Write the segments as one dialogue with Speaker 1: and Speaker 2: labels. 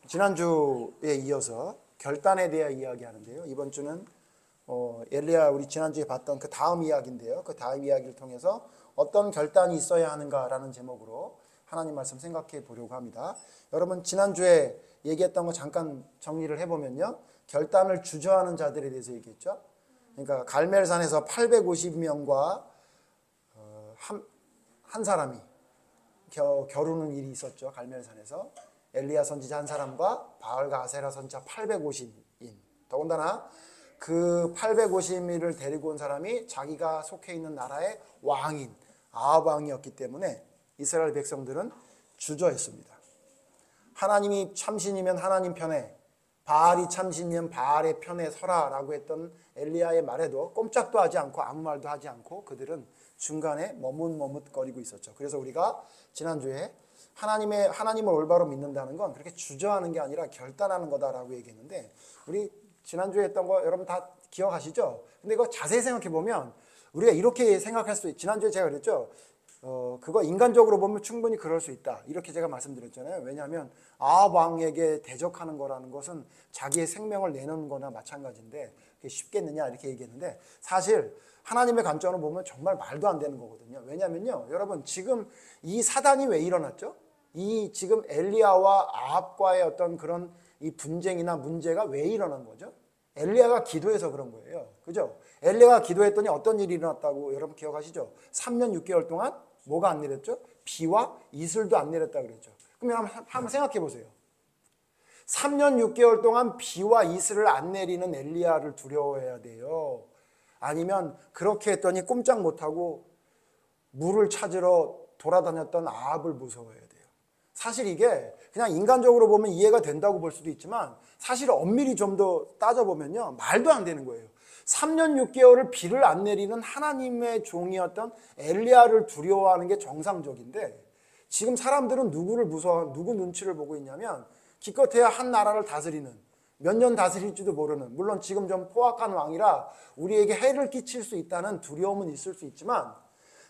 Speaker 1: 지난주에 이어서 결단에 대해 이야기하는데요. 이번 주는 엘리야 우리 지난주에 봤던 그 다음 이야기인데요. 그 다음 이야기를 통해서 어떤 결단이 있어야 하는가라는 제목으로 하나님 말씀 생각해 보려고 합니다. 여러분 지난주에 얘기했던 거 잠깐 정리를 해보면요. 결단을 주저하는 자들에 대해서 얘기했죠. 그러니까 갈멜산에서 850명과 한 사람이 겨루는 일이 있었죠. 갈멜산에서 엘리야 선지자 한 사람과 바알과 아세라 선지자 850인. 더군다나 그 850인을 데리고 온 사람이 자기가 속해 있는 나라의 왕인 아합 왕이었기 때문에 이스라엘 백성들은 주저했습니다. 하나님이 참신이면 하나님 편에, 바알이 참신이면 바알의 편에 서라라고 했던 엘리야의 말에도 꼼짝도 하지 않고 아무 말도 하지 않고 그들은 중간에 머뭇머뭇거리고 있었죠. 그래서 우리가 지난주에 하나님을 올바로 믿는다는 건 그렇게 주저하는 게 아니라 결단하는 거다라고 얘기했는데, 우리 지난주에 했던 거 여러분 다 기억하시죠? 근데 이거 자세히 생각해 보면 우리가 이렇게 생각할 수 있어요. 지난주에 제가 그랬죠. 그거 인간적으로 보면 충분히 그럴 수 있다. 이렇게 제가 말씀드렸잖아요. 왜냐하면 아합 왕에게 대적하는 거라는 것은 자기의 생명을 내놓는 거나 마찬가지인데 그게 쉽겠느냐 이렇게 얘기했는데, 사실 하나님의 관점으로 보면 정말 말도 안 되는 거거든요. 왜냐하면요, 여러분 지금 이 사단이 왜 일어났죠? 이 지금 엘리야와 아합과의 어떤 그런 이 분쟁이나 문제가 왜 일어난 거죠? 엘리야가 기도해서 그런 거예요. 그죠? 엘리야가 기도했더니 어떤 일이 일어났다고 여러분 기억하시죠? 3년 6개월 동안 뭐가 안 내렸죠? 비와 이슬도 안 내렸다고 그랬죠. 그러면 한번 생각해 보세요. 3년 6개월 동안 비와 이슬을 안 내리는 엘리야를 두려워해야 돼요? 아니면 그렇게 했더니 꼼짝 못하고 물을 찾으러 돌아다녔던 아합을 무서워해야 돼요? 사실 이게 그냥 인간적으로 보면 이해가 된다고 볼 수도 있지만 사실 엄밀히 좀 더 따져보면요, 말도 안 되는 거예요. 3년 6개월을 비를 안 내리는 하나님의 종이었던 엘리야를 두려워하는 게 정상적인데, 지금 사람들은 누구 눈치를 보고 있냐면 기껏해야 한 나라를 다스리는, 몇 년 다스릴지도 모르는, 물론 지금 좀 포악한 왕이라 우리에게 해를 끼칠 수 있다는 두려움은 있을 수 있지만,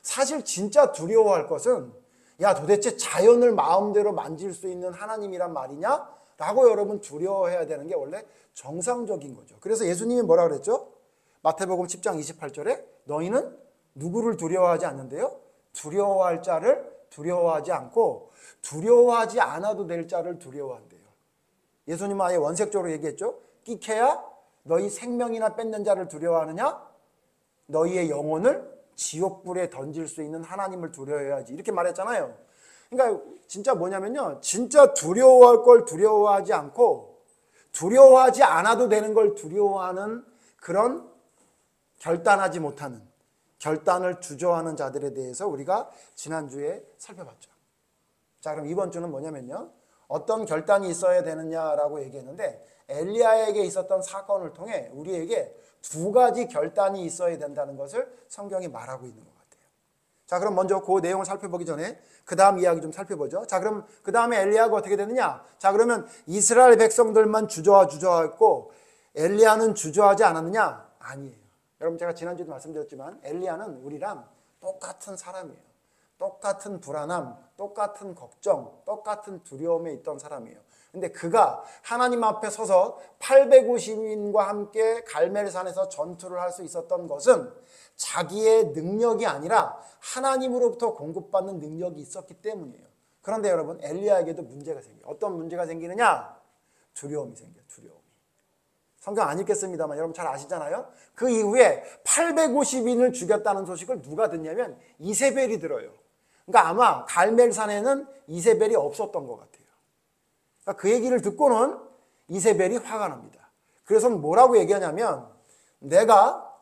Speaker 1: 사실 진짜 두려워할 것은 야 도대체 자연을 마음대로 만질 수 있는 하나님이란 말이냐? 라고 여러분 두려워해야 되는 게 원래 정상적인 거죠. 그래서 예수님이 뭐라 그랬죠? 마태복음 10장 28절에 너희는 누구를 두려워하지 않는데요? 두려워할 자를 두려워하지 않고 두려워하지 않아도 될 자를 두려워한대요. 예수님은 아예 원색적으로 얘기했죠. 끼케야 너희 생명이나 뺏는 자를 두려워하느냐? 너희의 영혼을 지옥불에 던질 수 있는 하나님을 두려워해야지, 이렇게 말했잖아요. 그러니까 진짜 뭐냐면요, 진짜 두려워할 걸 두려워하지 않고 두려워하지 않아도 되는 걸 두려워하는 그런 결단하지 못하는, 결단을 주저하는 자들에 대해서 우리가 지난주에 살펴봤죠. 자, 그럼 이번 주는 뭐냐면요, 어떤 결단이 있어야 되느냐라고 얘기했는데, 엘리야에게 있었던 사건을 통해 우리에게 두 가지 결단이 있어야 된다는 것을 성경이 말하고 있는 것 같아요. 자, 그럼 먼저 그 내용을 살펴보기 전에 그 다음 이야기 좀 살펴보죠. 자, 그럼 그 다음에 엘리야가 어떻게 되느냐? 자, 그러면 이스라엘 백성들만 주저했고 엘리야는 주저하지 않았느냐? 아니에요. 여러분 제가 지난주에도 말씀드렸지만 엘리야는 우리랑 똑같은 사람이에요. 똑같은 불안함, 똑같은 걱정, 똑같은 두려움에 있던 사람이에요. 근데 그가 하나님 앞에 서서 850인과 함께 갈멜산에서 전투를 할 수 있었던 것은 자기의 능력이 아니라 하나님으로부터 공급받는 능력이 있었기 때문이에요. 그런데 여러분 엘리야에게도 문제가 생겨요. 어떤 문제가 생기느냐? 두려움이 생겨요. 두려움이. 성경 안 읽겠습니다만 여러분 잘 아시잖아요. 그 이후에 850인을 죽였다는 소식을 누가 듣냐면 이세벨이 들어요. 그러니까 아마 갈멜산에는 이세벨이 없었던 것 같아요. 그러니까 그 얘기를 듣고는 이세벨이 화가 납니다. 그래서 뭐라고 얘기하냐면, 내가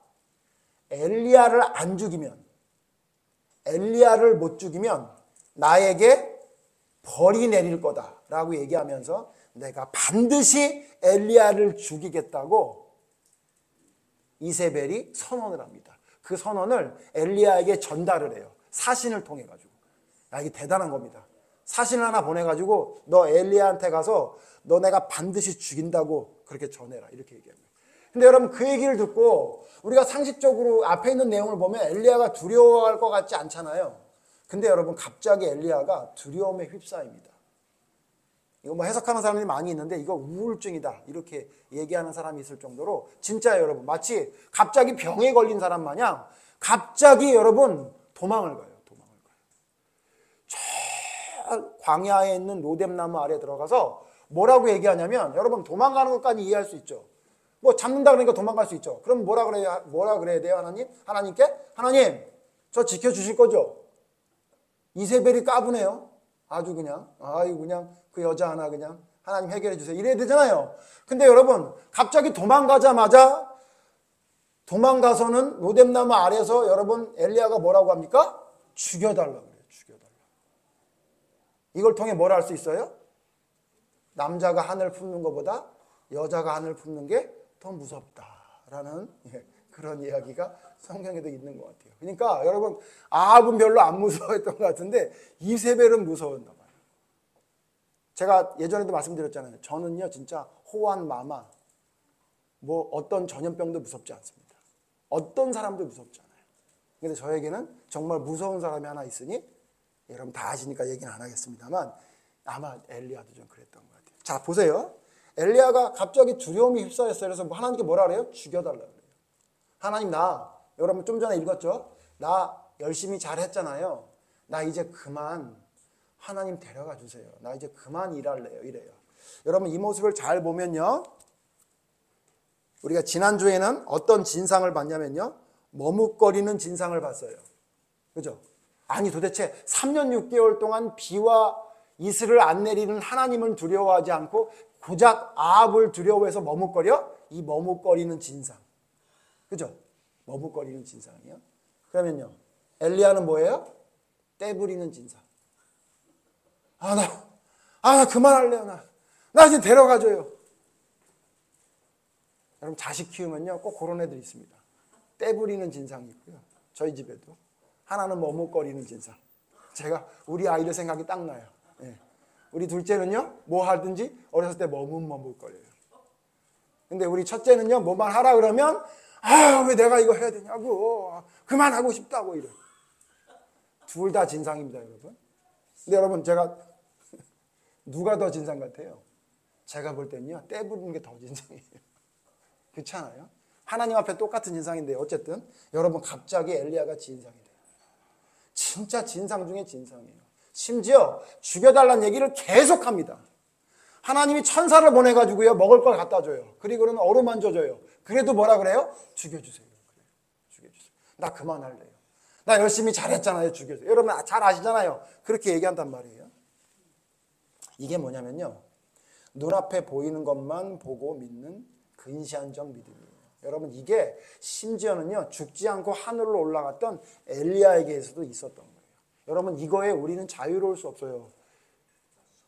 Speaker 1: 엘리야를 안 죽이면, 엘리야를 못 죽이면 나에게 벌이 내릴 거다라고 얘기하면서 내가 반드시 엘리야를 죽이겠다고 이세벨이 선언을 합니다. 그 선언을 엘리야에게 전달을 해요. 사신을 통해 가지고. 야, 이게 대단한 겁니다. 사신 하나 보내가지고 너 엘리야한테 가서 너 내가 반드시 죽인다고 그렇게 전해라, 이렇게 얘기합니다. 근데 여러분 그 얘기를 듣고 우리가 상식적으로 앞에 있는 내용을 보면 엘리야가 두려워할 것 같지 않잖아요. 근데 여러분 갑자기 엘리야가 두려움에 휩싸입니다. 이거 뭐 해석하는 사람들이 많이 있는데 이거 우울증이다 이렇게 얘기하는 사람이 있을 정도로 진짜예요, 여러분. 마치 갑자기 병에 걸린 사람 마냥 갑자기 여러분 도망을 가요. 저 광야에 있는 로뎀나무 아래 들어가서 뭐라고 얘기하냐면, 여러분 도망가는 것까지 이해할 수 있죠. 뭐 잡는다 그러니까 도망갈 수 있죠. 그럼 뭐라 그래야 돼요, 하나님? 하나님께? 하나님, 저 지켜주실 거죠? 이세벨이 까부네요. 아주 그냥, 아유, 그냥 그 여자 하나 그냥 하나님 해결해 주세요. 이래야 되잖아요. 근데 여러분, 갑자기 도망가자마자 도망가서는 로뎀나무 아래에서 여러분 엘리야가 뭐라고 합니까? 죽여달라고 그래요. 죽여달라. 이걸 통해 뭘 할 수 있어요? 남자가 하늘 품는 것보다 여자가 하늘 품는 게 더 무섭다라는 그런 이야기가 성경에도 있는 것 같아요. 그러니까 여러분, 아합은 별로 안 무서워했던 것 같은데 이세벨은 무서웠나 봐요. 제가 예전에도 말씀드렸잖아요. 저는요 진짜 호환 마마 뭐 어떤 전염병도 무섭지 않습니다. 어떤 사람도 무섭지 않아요. 근데 저에게는 정말 무서운 사람이 하나 있으니 여러분 다 아시니까 얘기는 안 하겠습니다만 아마 엘리야도 좀 그랬던 것 같아요. 자, 보세요. 엘리야가 갑자기 두려움이 휩싸였어요. 그래서 하나님께 뭐라 그래요? 죽여달라 그래요. 하나님, 여러분 좀 전에 읽었죠? 나 열심히 잘했잖아요. 나 이제 그만 하나님 데려가 주세요. 나 이제 그만 일할래요. 이래요. 여러분 이 모습을 잘 보면요, 우리가 지난주에는 어떤 진상을 봤냐면요, 머뭇거리는 진상을 봤어요. 그죠? 아니 도대체 3년 6개월 동안 비와 이슬을 안 내리는 하나님을 두려워하지 않고 고작 아합을 두려워해서 머뭇거려? 이 머뭇거리는 진상. 그죠? 머뭇거리는 진상이요. 그러면요, 엘리야는 뭐예요? 떼부리는 진상. 나 그만할래요. 나 이제 데려가줘요. 여러분 자식 키우면요 꼭 그런 애들 있습니다. 떼부리는 진상이 있고요. 저희 집에도 하나는 머뭇거리는 진상. 제가 우리 아이들 생각이 딱 나요. 예. 우리 둘째는요 뭐 하든지 어렸을 때 머뭇거려요. 근데 우리 첫째는요 뭐만 하라 그러면 왜 내가 이거 해야 되냐고, 그만하고 싶다고 이래. 둘 다 진상입니다, 여러분. 근데 여러분 제가 누가 더 진상 같아요? 제가 볼 때는요 떼부리는 게 더 진상이에요. 그렇지 않아요? 하나님 앞에 똑같은 진상인데 어쨌든 여러분 갑자기 엘리야가 진상이 돼요. 진짜 진상 중에 진상이에요. 심지어 죽여달라는 얘기를 계속합니다. 하나님이 천사를 보내가지고요 먹을 걸 갖다 줘요. 그리고는 어루만져 줘요. 그래도 뭐라 그래요? 죽여주세요. 죽여주세요. 나 그만할래요. 나 열심히 잘했잖아요. 죽여주세요. 여러분 잘 아시잖아요. 그렇게 얘기한단 말이에요. 이게 뭐냐면요, 눈앞에 보이는 것만 보고 믿는 근시안적 믿음이에요. 여러분 이게 심지어는요 죽지 않고 하늘로 올라갔던 엘리야에게서도 있었던 거예요. 여러분 이거에 우리는 자유로울 수 없어요.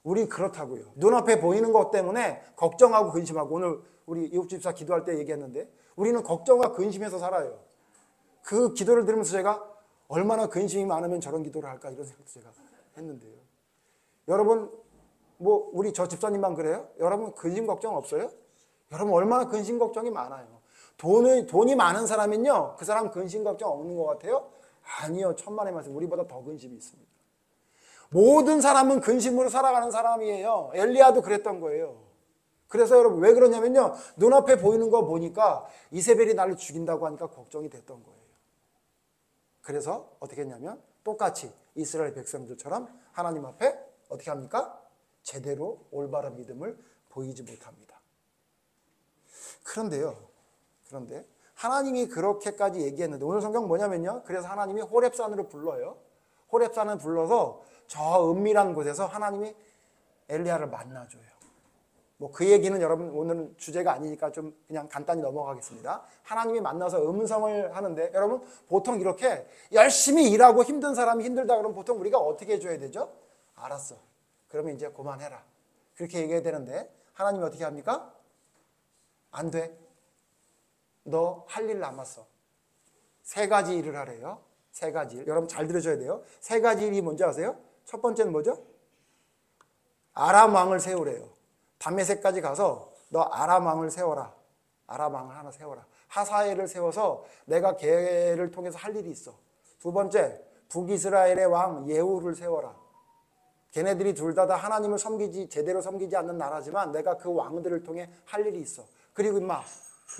Speaker 1: 우리 그렇다고요. 눈앞에 보이는 것 때문에 걱정하고 근심하고, 오늘 우리 이웃집사 기도할 때 얘기했는데 우리는 걱정과 근심해서 살아요. 그 기도를 들으면서 제가 얼마나 근심이 많으면 저런 기도를 할까 이런 생각도 제가 했는데요. 여러분 뭐 우리 저 집사님만 그래요? 여러분 근심 걱정 없어요? 여러분 얼마나 근심 걱정이 많아요. 돈이 많은 사람은요 그 사람 근심 걱정 없는 것 같아요? 아니요, 천만의 말씀, 우리보다 더 근심이 있습니다. 모든 사람은 근심으로 살아가는 사람이에요. 엘리야도 그랬던 거예요. 그래서 여러분 왜 그러냐면요, 눈앞에 보이는 거 보니까 이세벨이 나를 죽인다고 하니까 걱정이 됐던 거예요. 그래서 어떻게 했냐면 똑같이 이스라엘 백성들처럼 하나님 앞에 어떻게 합니까? 제대로 올바른 믿음을 보이지 못합니다. 그런데 하나님이 그렇게까지 얘기했는데 오늘 성경 뭐냐면요, 그래서 하나님이 호렙산으로 불러요. 호렙산을 불러서 저 은밀한 곳에서 하나님이 엘리야를 만나줘요. 뭐 그 얘기는 여러분 오늘은 주제가 아니니까 좀 그냥 간단히 넘어가겠습니다. 하나님이 만나서 음성을 하는데, 여러분 보통 이렇게 열심히 일하고 힘든 사람이 힘들다 그러면 보통 우리가 어떻게 해줘야 되죠? 알았어, 그러면 이제 그만해라, 그렇게 얘기해야 되는데 하나님이 어떻게 합니까? 안 돼. 너 할 일 남았어. 3가지 일을 하래요. 3가지 일. 여러분 잘 들으셔야 돼요. 3가지 일이 뭔지 아세요? 첫 번째는 뭐죠? 아람 왕을 세우래요. 다메섹까지 가서 너 아람 왕을 세워라. 아람 왕을 하나 세워라. 하사엘을 세워서 내가 걔를 통해서 할 일이 있어. 두 번째, 북이스라엘의 왕 예후를 세워라. 걔네들이 둘 다 하나님을 제대로 섬기지 않는 나라지만 내가 그 왕들을 통해 할 일이 있어. 그리고 임마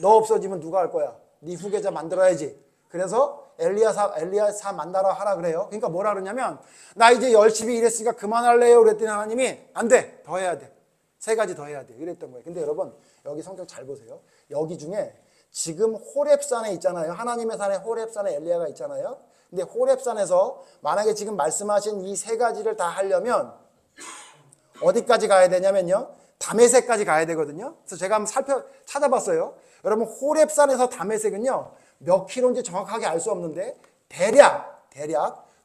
Speaker 1: 너 없어지면 누가 할 거야? 네 후계자 만들어야지. 그래서 엘리야사 만나라 하라 그래요. 그러니까 뭐라 그러냐면 나 이제 열심히 일했으니까 그만할래요. 그랬더니 하나님이 안 돼. 더 해야 돼. 3가지 더 해야 돼. 이랬던 거예요. 근데 여러분 여기 성경 잘 보세요. 여기 중에 지금 호렙산에 있잖아요. 하나님의 산에 호렙산에 엘리야가 있잖아요. 근데 호렙산에서 만약에 지금 말씀하신 이 3가지를 다 하려면 어디까지 가야 되냐면요. 다메섹까지 가야 되거든요. 그래서 제가 한번 찾아봤어요. 여러분 호렙산에서 다메섹은요. 몇 킬로인지 정확하게 알 수 없는데 대략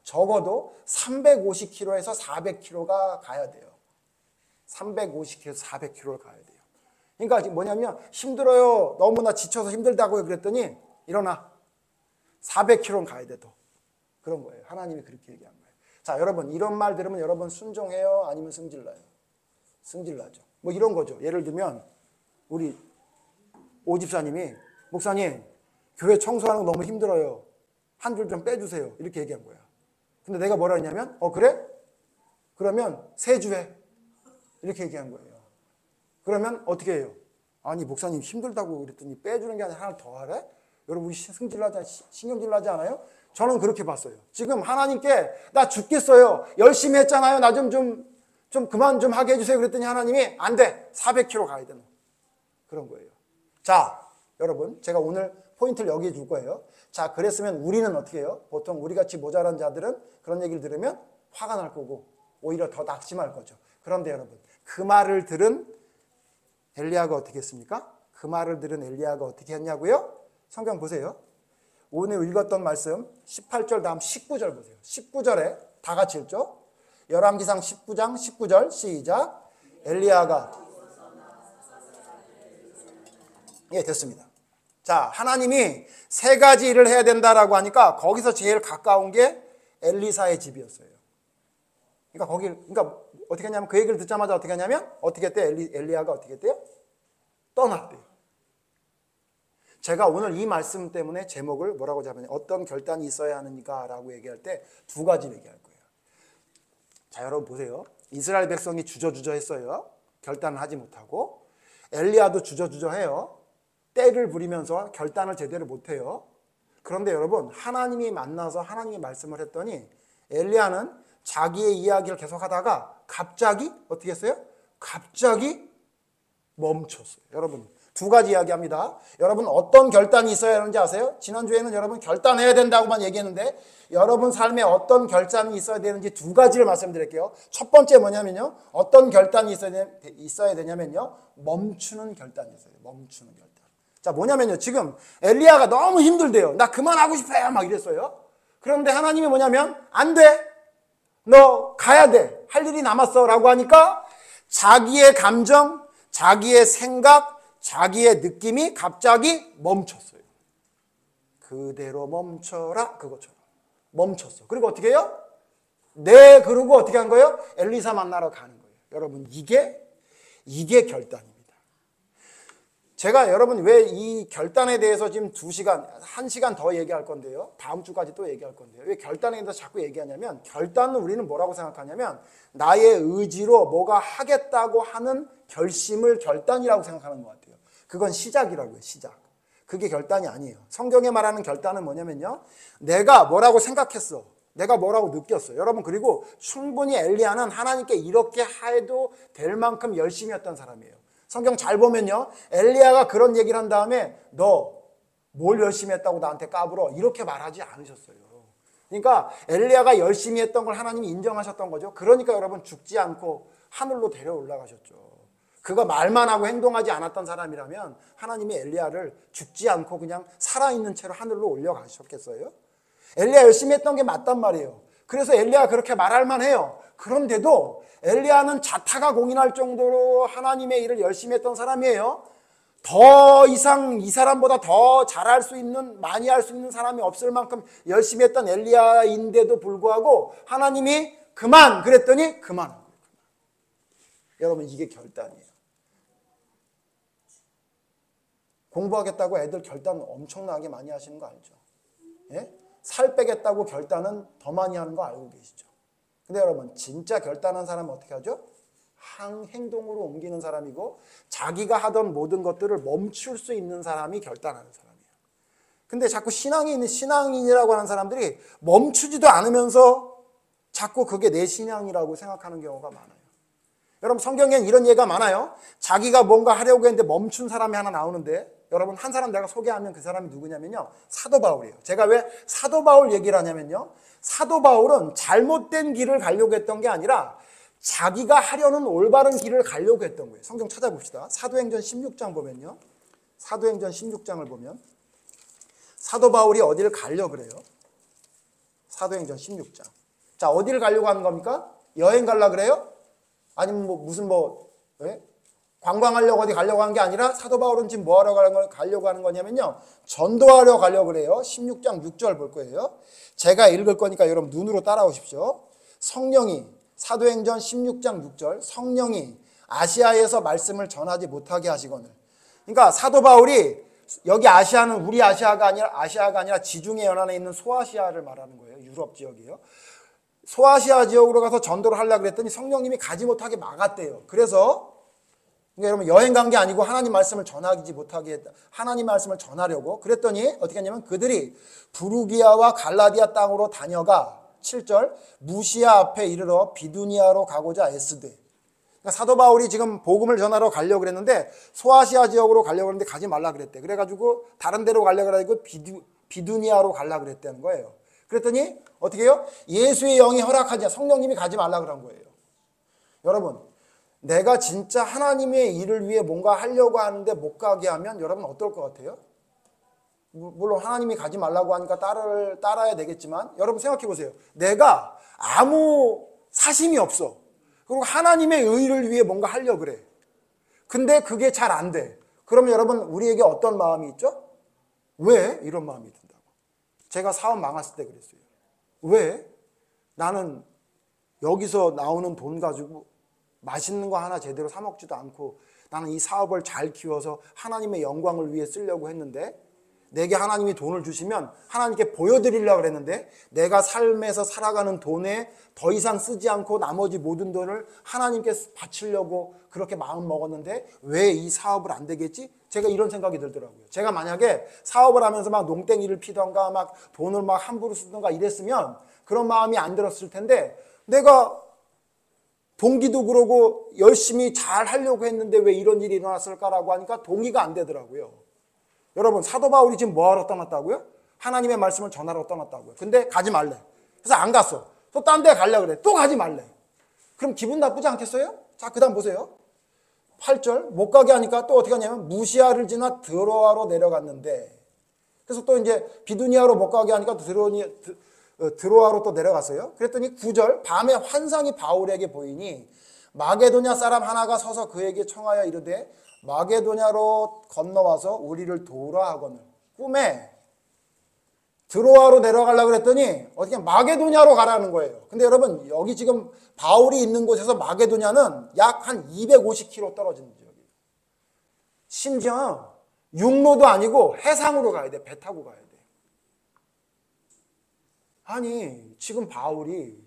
Speaker 1: 적어도 350km에서 400km가 가야 돼요. 350km에서 400km를 가야 돼요. 그러니까 뭐냐면 힘들어요. 너무나 지쳐서 힘들다고요. 그랬더니 일어나. 400km는 가야 돼. 더. 그런 거예요. 하나님이 그렇게 얘기한 거예요. 자, 여러분 이런 말 들으면 여러분 순종해요? 아니면 승질나요? 승질나죠. 뭐 이런 거죠. 예를 들면 우리 오 집사님이 목사님 교회 청소하는 거 너무 힘들어요. 한 줄 좀 빼주세요. 이렇게 얘기한 거야. 근데 내가 뭐라 했냐면 그래? 그러면 3주 해. 이렇게 얘기한 거예요. 그러면 어떻게 해요? 아니 목사님 힘들다고 그랬더니 빼주는 게 아니라 하나 더 하래? 여러분 신경질 나지 않아요? 저는 그렇게 봤어요. 지금 하나님께 나 죽겠어요. 열심히 했잖아요. 나 좀 그만 좀 하게 해주세요. 그랬더니 하나님이 안 돼. 400km 가야 돼. 그런 거예요. 자, 여러분 제가 오늘 포인트를 여기에 줄 거예요. 자, 그랬으면 우리는 어떻게 해요? 보통 우리같이 모자란 자들은 그런 얘기를 들으면 화가 날 거고 오히려 더 낙심할 거죠. 그런데 여러분 그 말을 들은 엘리야가 어떻게 했습니까? 그 말을 들은 엘리야가 어떻게 했냐고요? 성경 보세요. 오늘 읽었던 말씀 18절 다음 19절 보세요. 19절에 다 같이 읽죠. 열왕기상 19장 19절 시작. 엘리야가 예, 됐습니다. 자, 하나님이 3가지 일을 해야 된다라고 하니까 거기서 제일 가까운 게 엘리사의 집이었어요. 그러니까 어떻게 했냐면 그 얘기를 듣자마자 어떻게 했냐면 어떻게 했대요? 엘리야가 어떻게 했대요? 떠났대요. 제가 오늘 이 말씀 때문에 제목을 뭐라고 잡았냐? 어떤 결단이 있어야 하는가라고 얘기할 때 2가지 얘기할 거예요. 자, 여러분 보세요. 이스라엘 백성이 주저주저했어요. 결단을 하지 못하고 엘리야도 주저주저해요. 때를 부리면서 결단을 제대로 못해요. 그런데 여러분 하나님이 만나서 하나님이 말씀을 했더니 엘리야는 자기의 이야기를 계속하다가 갑자기 어떻게 했어요? 갑자기 멈췄어요. 여러분 2가지 이야기합니다. 여러분 어떤 결단이 있어야 하는지 아세요? 지난주에는 여러분 결단해야 된다고만 얘기했는데 여러분 삶에 어떤 결단이 있어야 되는지 2가지를 말씀드릴게요. 첫 번째 뭐냐면요. 어떤 결단이 있어야 되냐면요. 멈추는 결단이 있어요. 멈추는 결단. 자, 뭐냐면요. 지금 엘리야가 너무 힘들대요. 나 그만하고 싶어요. 막 이랬어요. 그런데 하나님이 뭐냐면 안 돼. 너 가야 돼. 할 일이 남았어. 라고 하니까 자기의 감정, 자기의 생각, 자기의 느낌이 갑자기 멈췄어요. 그대로 멈춰라. 그것처럼. 멈췄어. 그리고 어떻게 해요? 네, 그러고 어떻게 한 거예요? 엘리사 만나러 가는 거예요. 여러분, 이게 결단입니다. 제가 여러분 왜 이 결단에 대해서 지금 1시간 더 얘기할 건데요. 다음 주까지 또 얘기할 건데요. 왜 결단에 대해서 자꾸 얘기하냐면 결단은 우리는 뭐라고 생각하냐면 나의 의지로 뭐가 하겠다고 하는 결심을 결단이라고 생각하는 것 같아요. 그건 시작이라고요. 시작. 그게 결단이 아니에요. 성경에 말하는 결단은 뭐냐면요. 내가 뭐라고 생각했어. 내가 뭐라고 느꼈어. 여러분 그리고 충분히 엘리야는 하나님께 이렇게 해도 될 만큼 열심히 했던 사람이에요. 성경 잘 보면요. 엘리야가 그런 얘기를 한 다음에 너 뭘 열심히 했다고 나한테 까불어. 이렇게 말하지 않으셨어요. 그러니까 엘리야가 열심히 했던 걸 하나님이 인정하셨던 거죠. 그러니까 여러분 죽지 않고 하늘로 데려 올라가셨죠. 그가 말만 하고 행동하지 않았던 사람이라면 하나님이 엘리야를 죽지 않고 그냥 살아있는 채로 하늘로 올려가셨겠어요? 엘리야 열심히 했던 게 맞단 말이에요. 그래서 엘리야가 그렇게 말할 만해요. 그런데도 엘리야는 자타가 공인할 정도로 하나님의 일을 열심히 했던 사람이에요. 더 이상 이 사람보다 더 잘할 수 있는, 많이 할 수 있는 사람이 없을 만큼 열심히 했던 엘리야인데도 불구하고 하나님이 그만 그랬더니 그만한 거예요. 여러분 이게 결단이에요. 공부하겠다고 애들 결단 엄청나게 많이 하시는 거 알죠? 예? 살 빼겠다고 결단은 더 많이 하는 거 알고 계시죠? 근데 여러분 진짜 결단한 사람은 어떻게 하죠? 행동으로 옮기는 사람이고 자기가 하던 모든 것들을 멈출 수 있는 사람이 결단하는 사람이에요. 근데 자꾸 신앙인이라고 하는 사람들이 멈추지도 않으면서 자꾸 그게 내 신앙이라고 생각하는 경우가 많아요. 여러분 성경에는 이런 예가 많아요. 자기가 뭔가 하려고 했는데 멈춘 사람이 하나 나오는데 여러분 한 사람 내가 소개하면 그 사람이 누구냐면요. 사도 바울이에요. 제가 왜 사도 바울 얘기를 하냐면요. 사도 바울은 잘못된 길을 가려고 했던 게 아니라 자기가 하려는 올바른 길을 가려고 했던 거예요. 성경 찾아봅시다. 사도행전 16장 보면요. 사도행전 16장을 보면 사도 바울이 어디를 가려고 그래요? 사도행전 16장. 자, 어디를 가려고 하는 겁니까? 여행 가려고 그래요? 아니면 관광하려고 어디 가려고 하는 게 아니라 사도 바울은 지금 뭐 하러 가려고 하는 거냐면요. 전도하러 가려고 그래요. 16장 6절 볼 거예요. 제가 읽을 거니까 여러분 눈으로 따라오십시오. 성령이 사도행전 16장 6절 성령이 아시아에서 말씀을 전하지 못하게 하시거늘. 그러니까 사도 바울이 여기 아시아는 우리 아시아가 아니라 지중해 연안에 있는 소아시아를 말하는 거예요. 유럽 지역이에요. 소아시아 지역으로 가서 전도를 하려고 그랬더니 성령님이 가지 못하게 막았대요. 그래서 그러니까 여러분 여행 간 게 아니고 하나님 말씀을 전하지 못하게 했다. 하나님 말씀을 전하려고 그랬더니 어떻게 했냐면 그들이 부르기아와 갈라디아 땅으로 다녀가 7절 무시아 앞에 이르러 비두니아로 가고자 애쓰되. 그러니까 사도 바울이 지금 복음을 전하러 가려고 그랬는데 소아시아 지역으로 가려고 했는데 가지 말라 그랬대. 그래가지고 다른 데로 가려고 그래가지고 비두니아로 가려고 그랬다는 거예요. 그랬더니 어떻게 해요? 예수의 영이 허락하지 성령님이 가지 말라 그런 거예요. 여러분 내가 진짜 하나님의 일을 위해 뭔가 하려고 하는데 못 가게 하면 여러분 어떨 것 같아요? 물론 하나님이 가지 말라고 하니까 따라야 되겠지만 여러분 생각해 보세요. 내가 아무 사심이 없어. 그리고 하나님의 의를 위해 뭔가 하려고 그래. 근데 그게 잘 안 돼. 그러면 여러분 우리에게 어떤 마음이 있죠? 왜 이런 마음이 든다고? 제가 사업 망했을 때 그랬어요. 왜? 나는 여기서 나오는 돈 가지고 맛있는 거 하나 제대로 사 먹지도 않고 나는 이 사업을 잘 키워서 하나님의 영광을 위해 쓰려고 했는데 내게 하나님이 돈을 주시면 하나님께 보여드리려고 그랬는데 내가 삶에서 살아가는 돈에 더 이상 쓰지 않고 나머지 모든 돈을 하나님께 바치려고 그렇게 마음 먹었는데 왜 이 사업을 안 되겠지? 제가 이런 생각이 들더라고요. 제가 만약에 사업을 하면서 막 농땡이를 피던가 막 돈을 막 함부로 쓰던가 이랬으면 그런 마음이 안 들었을 텐데 내가 동기도 그러고 열심히 잘 하려고 했는데 왜 이런 일이 일어났을까라고 하니까 동의가 안 되더라고요. 여러분 사도 바울이 지금 뭐하러 떠났다고요? 하나님의 말씀을 전하러 떠났다고요. 근데 가지 말래. 그래서 안 갔어. 또 딴 데 가려고 그래. 또 가지 말래. 그럼 기분 나쁘지 않겠어요? 자, 그 다음 보세요. 8절 못 가게 하니까 또 어떻게 하냐면 무시아를 지나 드로아로 내려갔는데 그래서 또 이제 비두니아로 못 가게 하니까 드로아로 또 내려갔어요. 그랬더니 9절 밤에 환상이 바울에게 보이니 마게도냐 사람 하나가 서서 그에게 청하여 이르되 마게도냐로 건너와서 우리를 도우라 하거늘. 꿈에 드로아로 내려가려고 그랬더니 어떻게 마게도냐로 가라는 거예요. 근데 여러분 여기 지금 바울이 있는 곳에서 마게도냐는 약 한 250km 떨어진 지역이에요. 심지어 육로도 아니고 해상으로 가야 돼. 배 타고 가야 돼. 아니 지금 바울이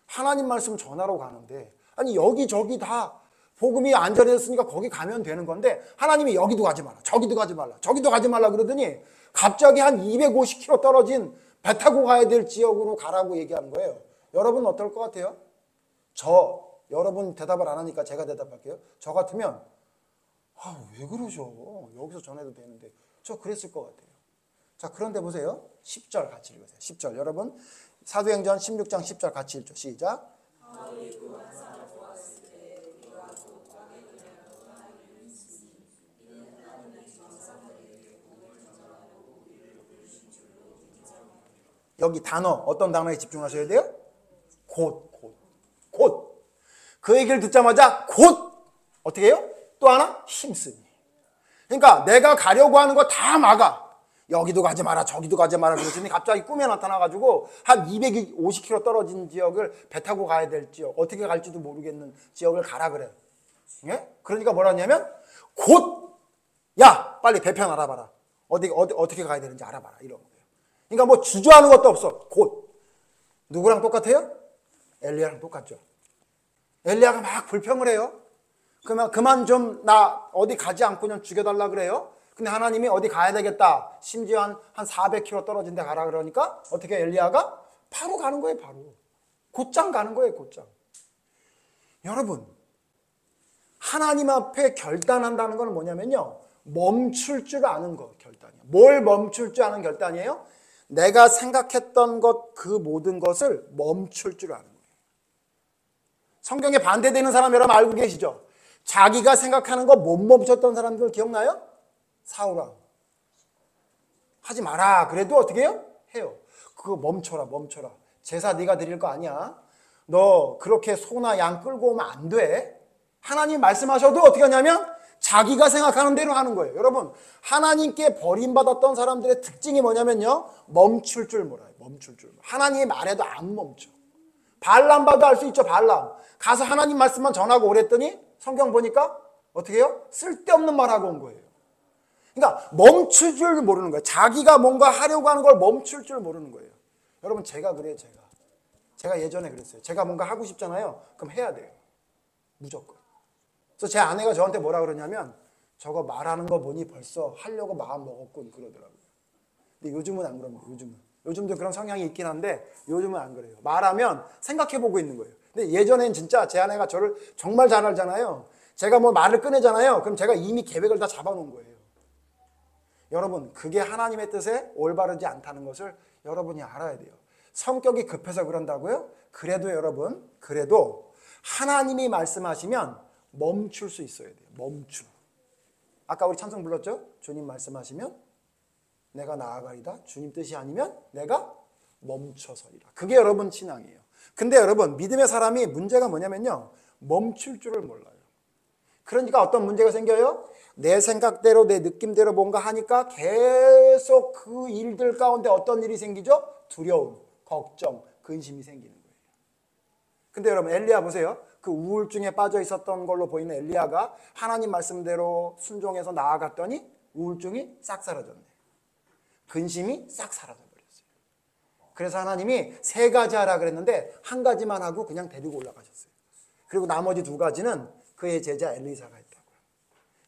Speaker 1: 하나님 말씀 전하러 가는데 아니 여기저기 다 복음이 안전했으니까 거기 가면 되는 건데 하나님이 여기도 가지 마라 저기도 가지 말라 저기도 가지 말라 그러더니 갑자기 한 250km 떨어진 배 타고 가야 될 지역으로 가라고 얘기하는 거예요. 여러분 어떨 것 같아요? 여러분 대답을 안 하니까 제가 대답할게요. 저 같으면 왜 그러셔? 여기서 전해도 되는데 저 그랬을 것 같아요. 자, 그런데 보세요. 10절 같이 읽으세요. 10절 여러분 사도행전 16장 10절 같이 읽죠. 시작. 여기 단어 어떤 단어에 집중하셔야 돼요? 곧. 그 얘기를 듣자마자 곧 어떻게 해요? 또 하나 힘쓰니. 그러니까 내가 가려고 하는 거 다 막아. 여기도 가지 마라 저기도 가지 마라 그러더니 갑자기 꿈에 나타나가지고 한 250km 떨어진 지역을 배 타고 가야 될 지역 어떻게 갈지도 모르겠는 지역을 가라 그래. 예? 그러니까 뭐라 하냐면 곧 야 빨리 배편 알아봐라. 어떻게 가야 되는지 알아봐라 이런 거예요. 그러니까 뭐 주저하는 것도 없어. 곧 누구랑 똑같아요? 엘리야랑 똑같죠. 엘리야가 막 불평을 해요. 그만 좀 나 어디 가지 않고 그냥 죽여달라 그래요. 근데 하나님이 어디 가야 되겠다. 심지어 한 400km 떨어진 데 가라 그러니까 어떻게 엘리야가 바로 가는 거예요. 바로. 곧장 가는 거예요. 곧장. 여러분, 하나님 앞에 결단한다는 건 뭐냐면요. 멈출 줄 아는 것 결단이에요. 뭘 멈출 줄 아는 결단이에요? 내가 생각했던 것 그 모든 것을 멈출 줄 아는 거예요. 성경에 반대되는 사람 여러분 알고 계시죠? 자기가 생각하는 거 못 멈췄던 사람들 기억나요? 사울왕. 하지 마라. 그래도 어떻게 해요? 해요. 그거 멈춰라. 제사 네가 드릴 거 아니야. 너 그렇게 소나 양 끌고 오면 안 돼. 하나님 말씀하셔도 어떻게 하냐면 자기가 생각하는 대로 하는 거예요. 여러분, 하나님께 버림받았던 사람들의 특징이 뭐냐면요. 멈출 줄 몰라요. 멈출 줄. 하나님이 말해도 안 멈춰. 발람 봐도 알 수 있죠. 발람. 가서 하나님 말씀만 전하고 오랬더니 성경 보니까 어떻게 해요? 쓸데없는 말하고 온 거예요. 그러니까 멈출 줄 모르는 거예요. 자기가 뭔가 하려고 하는 걸 멈출 줄 모르는 거예요. 여러분, 제가 그래요. 제가 예전에 그랬어요. 제가 뭔가 하고 싶잖아요. 그럼 해야 돼요. 무조건. 그래서 제 아내가 저한테 뭐라 그러냐면 저거 말하는 거 보니 벌써 하려고 마음 먹었군 그러더라고요. 근데 요즘은 안 그럽니다. 요즘도 그런 성향이 있긴 한데 요즘은 안 그래요. 말하면 생각해보고 있는 거예요. 근데 예전엔 진짜 제 아내가 저를 정말 잘 알잖아요. 제가 뭐 말을 꺼내잖아요. 그럼 제가 이미 계획을 다 잡아놓은 거예요. 여러분, 그게 하나님의 뜻에 올바르지 않다는 것을 여러분이 알아야 돼요. 성격이 급해서 그런다고요? 그래도 여러분, 하나님이 말씀하시면 멈출 수 있어야 돼요. 멈춤. 아까 우리 찬송 불렀죠? 주님 말씀하시면 내가 나아가리다. 주님 뜻이 아니면 내가 멈춰서리라. 그게 여러분 신앙이에요. 근데 여러분, 믿음의 사람이 문제가 뭐냐면요. 멈출 줄을 몰라요. 그러니까 어떤 문제가 생겨요? 내 생각대로 내 느낌대로 뭔가 하니까 계속 그 일들 가운데 어떤 일이 생기죠? 두려움, 걱정, 근심이 생기는 거예요. 근데 여러분, 엘리야 보세요. 그 우울증에 빠져 있었던 걸로 보이는 엘리야가 하나님 말씀대로 순종해서 나아갔더니 우울증이 싹 사라졌네. 근심이 싹 사라져버렸어요. 그래서 하나님이 3가지 하라 그랬는데 1가지만 하고 그냥 데리고 올라가셨어요. 그리고 나머지 2가지는 그의 제자 엘리사가 했다고요.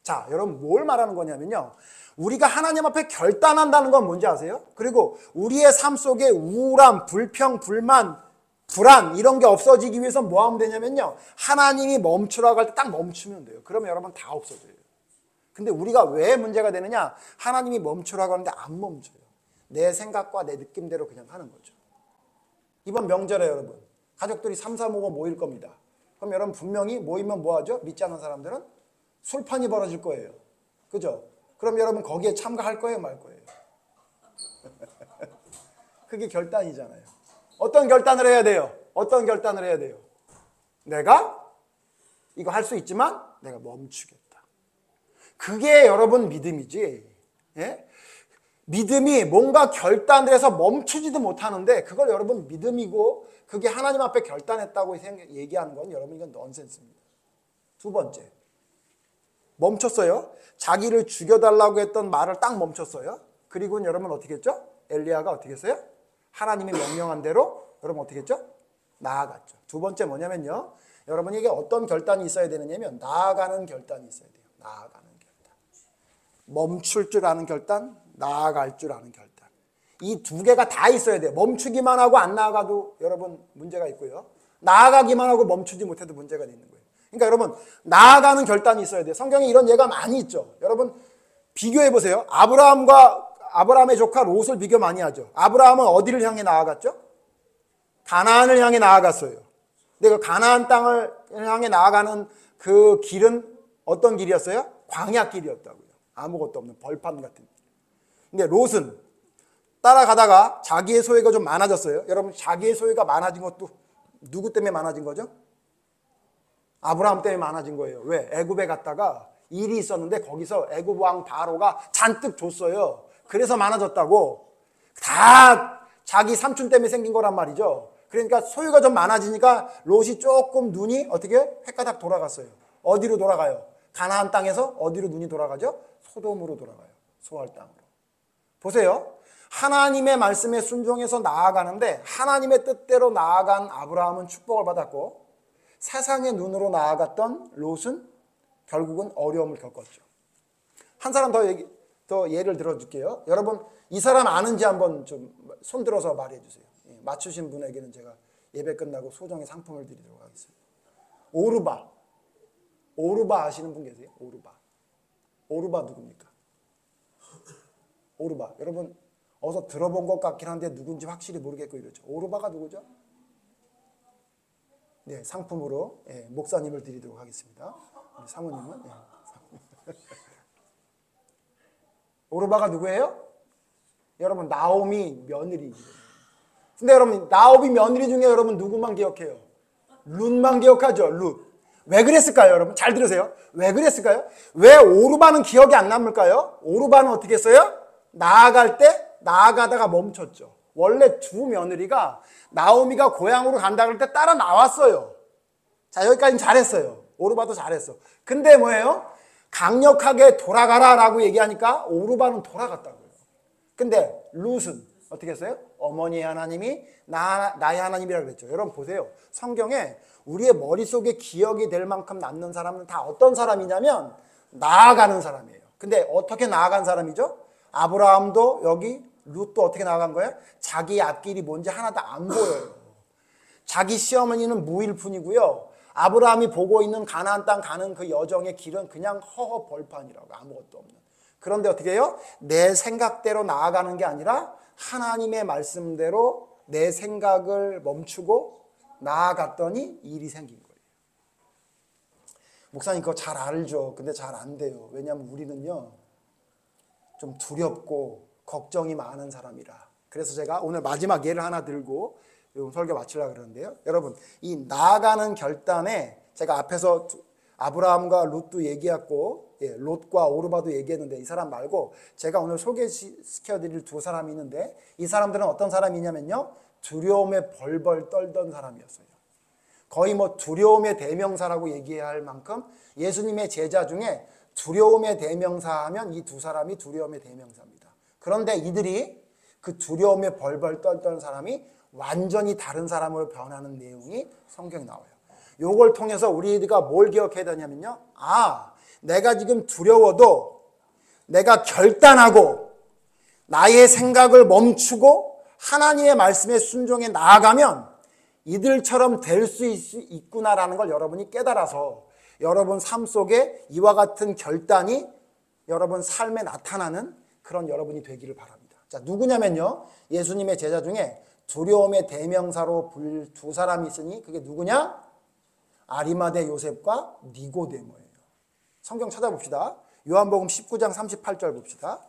Speaker 1: 자, 여러분 뭘 말하는 거냐면요. 우리가 하나님 앞에 결단한다는 건 뭔지 아세요? 그리고 우리의 삶 속에 우울함, 불평, 불만, 불안 이런 게 없어지기 위해서 뭐 하면 되냐면요. 하나님이 멈추라고 할 때 딱 멈추면 돼요. 그러면 여러분 다 없어져요. 근데 우리가 왜 문제가 되느냐? 하나님이 멈추라고 하는데 안 멈춰요. 내 생각과 내 느낌대로 그냥 하는 거죠. 이번 명절에 여러분 가족들이 3, 4, 5가 모일 겁니다. 그럼 여러분 분명히 모이면 뭐 하죠? 믿지 않는 사람들은 술판이 벌어질 거예요. 그죠? 그럼 여러분 거기에 참가할 거예요? 말 거예요? 그게 결단이잖아요. 어떤 결단을 해야 돼요? 내가 이거 할 수 있지만 내가 멈추겠다. 그게 여러분 믿음이지. 예? 믿음이 뭔가 결단을 해서 멈추지도 못하는데 그걸 여러분 믿음이고 그게 하나님 앞에 결단했다고 얘기하는 건 여러분 이건 넌센스입니다. 2번째, 멈췄어요. 자기를 죽여달라고 했던 말을 딱 멈췄어요. 그리고는 여러분 어떻게 했죠? 엘리야가 어떻게 했어요? 하나님이 명령한 대로 여러분 어떻게 했죠? 나아갔죠. 2번째 뭐냐면요. 여러분 이게 어떤 결단이 있어야 되느냐면 나아가는 결단이 있어야 돼요. 나아가는 결단. 멈출 줄 아는 결단, 나아갈 줄 아는 결단. 이 2개가 다 있어야 돼요. 멈추기만 하고 안 나아가도 여러분 문제가 있고요. 나아가기만 하고 멈추지 못해도 문제가 있는 거예요. 그러니까 여러분 나아가는 결단이 있어야 돼요. 성경에 이런 예가 많이 있죠. 여러분 비교해 보세요. 아브라함의 조카 롯을 비교 많이 하죠. 아브라함은 어디를 향해 나아갔죠? 가나안을 향해 나아갔어요. 근데 그 가나안 땅을 향해 나아가는 그 길은 어떤 길이었어요? 광야길이었다고요. 아무것도 없는 벌판 같은 길. 근데 롯은 따라가다가 자기의 소유가 좀 많아졌어요. 여러분 자기의 소유가 많아진 것도 누구 때문에 많아진 거죠? 아브라함 때문에 많아진 거예요. 왜? 애굽에 갔다가 일이 있었는데 거기서 애굽 왕 바로가 잔뜩 줬어요. 그래서 많아졌다고. 다 자기 삼촌 때문에 생긴 거란 말이죠. 그러니까 소유가 좀 많아지니까 롯이 조금 눈이 어떻게 획가닥 돌아갔어요. 어디로 돌아가요? 가나안 땅에서 어디로 눈이 돌아가죠? 소돔으로 돌아가요. 소알 땅으로. 보세요. 하나님의 말씀에 순종해서 나아가는데 하나님의 뜻대로 나아간 아브라함은 축복을 받았고 세상의 눈으로 나아갔던 롯은 결국은 어려움을 겪었죠. 한 사람 더 예를 들어줄게요. 여러분 이 사람 아는지 한번 좀 손들어서 말해 주세요. 맞추신 분에게는 제가 예배 끝나고 소정의 상품을 드리도록 하겠습니다. 오르바 아시는 분 계세요? 오르바 누굽니까? 오르바 여러분 어서 들어본 것 같긴 한데 누군지 확실히 모르겠고 이러죠. 오르바가 누구죠? 네, 상품으로 목사님을 드리도록 하겠습니다. 사모님은 오르바가 누구예요? 여러분 나오미 며느리. 근데 여러분 나오미 며느리 중에 여러분 누구만 기억해요? 룻만 기억하죠. 룻. 왜 그랬을까요, 여러분? 잘 들으세요. 왜 그랬을까요? 왜 오르바는 기억이 안 남을까요? 오르바는 어떻게 했어요? 나아가다가 멈췄죠. 원래 두 며느리가 나오미가 고향으로 간다 그럴 때 따라 나왔어요. 자, 여기까지는 잘했어요. 오르바도 잘했어. 근데 뭐예요? 강력하게 돌아가라라고 얘기하니까 오르바는 돌아갔다고요. 근데 룻은 어떻게 했어요? 어머니의 하나님이 나의 하나님이라고 그랬죠. 여러분 보세요. 성경에 우리의 머릿속에 기억이 될 만큼 남는 사람은 다 어떤 사람이냐면 나아가는 사람이에요. 근데 어떻게 나아간 사람이죠? 아브라함도 여기 룻도 어떻게 나아간 거예요? 자기 앞길이 뭔지 하나도 안 보여요. 자기 시어머니는 무일 뿐이고요. 아브라함이 보고 있는 가나안 땅 가는 그 여정의 길은 그냥 허허 벌판이라고 아무것도 없는. 그런데 어떻게 해요? 내 생각대로 나아가는 게 아니라 하나님의 말씀대로 내 생각을 멈추고 나아갔더니 일이 생긴 거예요. 목사님 그거 잘 알죠. 근데 잘 안 돼요. 왜냐하면 우리는요 좀 두렵고 걱정이 많은 사람이라. 그래서 제가 오늘 마지막 예를 하나 들고 설교 마치려고 그러는데요. 여러분 이 나아가는 결단에 제가 앞에서 아브라함과 룻도 얘기했고 롯과 오르바도 얘기했는데 이 사람 말고 제가 오늘 소개시켜드릴 두 사람이 있는데 이 사람들은 어떤 사람이냐면요. 두려움에 벌벌 떨던 사람이었어요. 거의 뭐 두려움의 대명사라고 얘기해야 할 만큼 예수님의 제자 중에 두려움의 대명사 하면 이 두 사람이 두려움의 대명사입니다. 그런데 이들이 그 두려움에 벌벌 떨던 사람이 완전히 다른 사람으로 변하는 내용이 성경에 나와요. 요걸 통해서 우리가 뭘 기억해야 되냐면요. 내가 지금 두려워도 내가 결단하고 나의 생각을 멈추고 하나님의 말씀에 순종해 나아가면 이들처럼 될 수 있구나라는 걸 여러분이 깨달아서 여러분 삶 속에 이와 같은 결단이 여러분 삶에 나타나는 그런 여러분이 되기를 바랍니다. 자, 누구냐면요. 예수님의 제자 중에 두려움의 대명사로 불릴 두 사람이 있으니 그게 누구냐? 아리마대 요셉과 니고데모예요. 성경 찾아봅시다. 요한복음 19장 38절 봅시다.